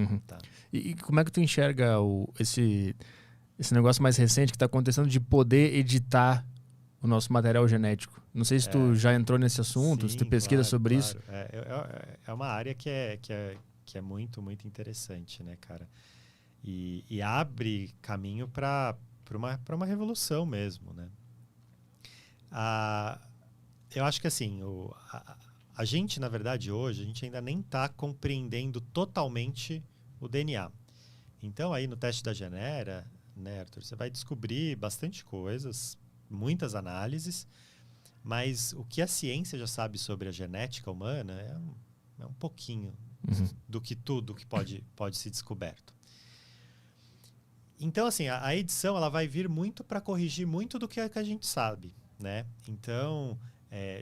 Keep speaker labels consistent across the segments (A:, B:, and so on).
A: Uhum.
B: Tá?
A: E como é que tu enxerga esse negócio mais recente que está acontecendo de poder editar o nosso material genético? Não sei se tu já entrou nesse assunto, se tu
B: Sim,
A: pesquisa sobre
B: claro.
A: isso.
B: É uma área que é muito, muito interessante, né, cara? E abre caminho para uma revolução mesmo, né? Eu acho que assim, a gente, na verdade, hoje, a gente ainda nem está compreendendo totalmente o DNA. Então, aí no teste da Genera, né, Arthur, você vai descobrir bastante coisas, muitas análises, mas o que a ciência já sabe sobre a genética humana é um pouquinho do que tudo que pode ser descoberto. Então, assim, a edição ela vai vir muito para corrigir muito do que a gente sabe, né? Então,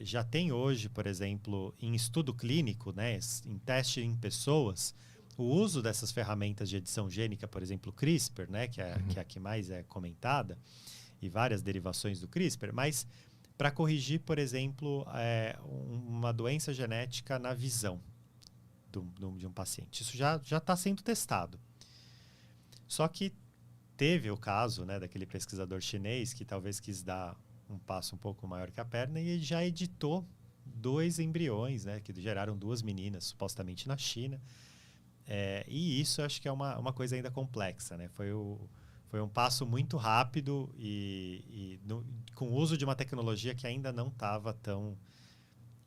B: já tem hoje, por exemplo, em estudo clínico, né, em teste em pessoas, o uso dessas ferramentas de edição gênica, por exemplo, CRISPR, né, que é a que mais é comentada, e várias derivações do CRISPR, mas para corrigir, por exemplo, uma doença genética na visão de um paciente. Isso já está sendo testado. Só que teve o caso, né, daquele pesquisador chinês que talvez quis dar um passo um pouco maior que a perna e ele já editou 2 embriões, né, que geraram 2 meninas, supostamente na China. E isso acho que é uma coisa ainda complexa, né? Foi um passo muito rápido com o uso de uma tecnologia que ainda não estava tão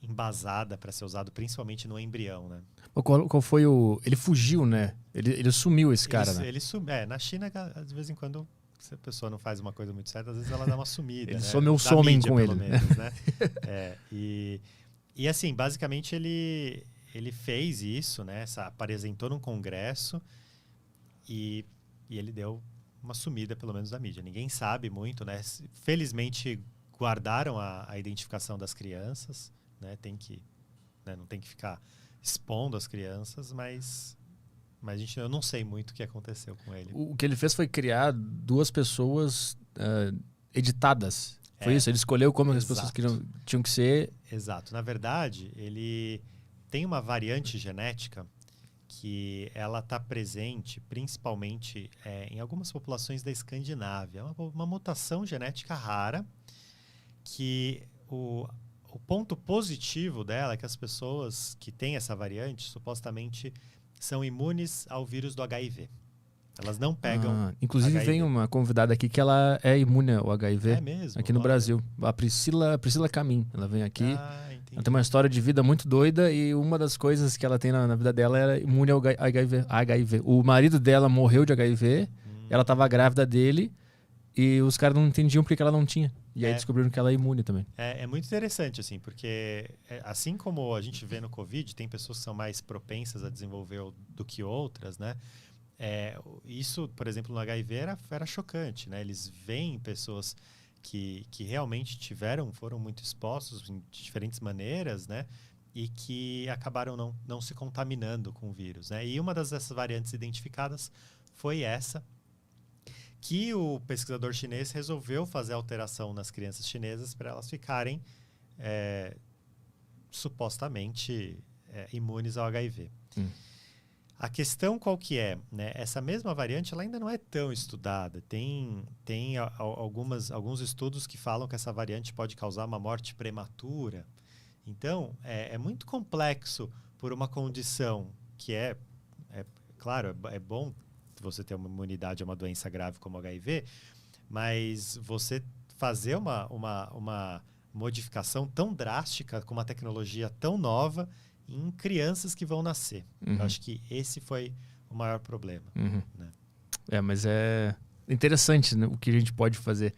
B: embasada para ser usado principalmente no embrião, né?
A: Qual foi Ele fugiu, né? Ele sumiu, esse cara, né?
B: Na China, de vez em quando, se a pessoa não faz uma coisa muito certa, às vezes ela dá uma sumida,
A: Ele
B: né?
A: somem
B: mídia,
A: com
B: pelo
A: ele.
B: menos, né? E assim, basicamente ele fez isso, né? Apresentou num congresso e ele deu uma sumida, pelo menos, da mídia. Ninguém sabe muito, né? Felizmente, guardaram a identificação das crianças, né? Não tem que ficar expondo as crianças, mas eu não sei muito o que aconteceu com ele.
A: O que ele fez foi criar 2 pessoas editadas. Foi isso? Ele escolheu como as pessoas tinham que ser.
B: Exato. Na verdade, ele tem uma variante genética que ela está presente principalmente em algumas populações da Escandinávia. É uma mutação genética rara que o ponto positivo dela é que as pessoas que têm essa variante supostamente são imunes ao vírus do HIV. Elas não pegam
A: inclusive
B: HIV.
A: Vem uma convidada aqui que ela é imune ao HIV.
B: É mesmo?
A: Aqui no
B: Olha.
A: Brasil. A Priscila Camin. Ela vem aqui.
B: Entendi.
A: Ela tem uma história de vida muito doida e uma das coisas que ela tem na vida dela era imune ao HIV. O marido dela morreu de HIV, ela estava grávida dele e os caras não entendiam porque ela não tinha. E aí descobriram que ela é imune também.
B: É muito interessante, assim, porque assim como a gente vê no Covid, tem pessoas que são mais propensas a desenvolver do que outras, né? Isso, por exemplo, no HIV era chocante, né? Eles veem pessoas que realmente foram muito expostos de diferentes maneiras, né? E que acabaram não se contaminando com o vírus, né? E uma dessas variantes identificadas foi essa, que o pesquisador chinês resolveu fazer alteração nas crianças chinesas para elas ficarem supostamente imunes ao HIV. A questão qual que é? Né? Essa mesma variante ela ainda não é tão estudada. Tem alguns estudos que falam que essa variante pode causar uma morte prematura. Então, é muito complexo por uma condição que claro, é bom você ter uma imunidade a uma doença grave como HIV, mas você fazer uma modificação tão drástica com uma tecnologia tão nova em crianças que vão nascer. Eu acho que esse foi o maior problema. Né?
A: Mas é interessante, né, o que a gente pode fazer.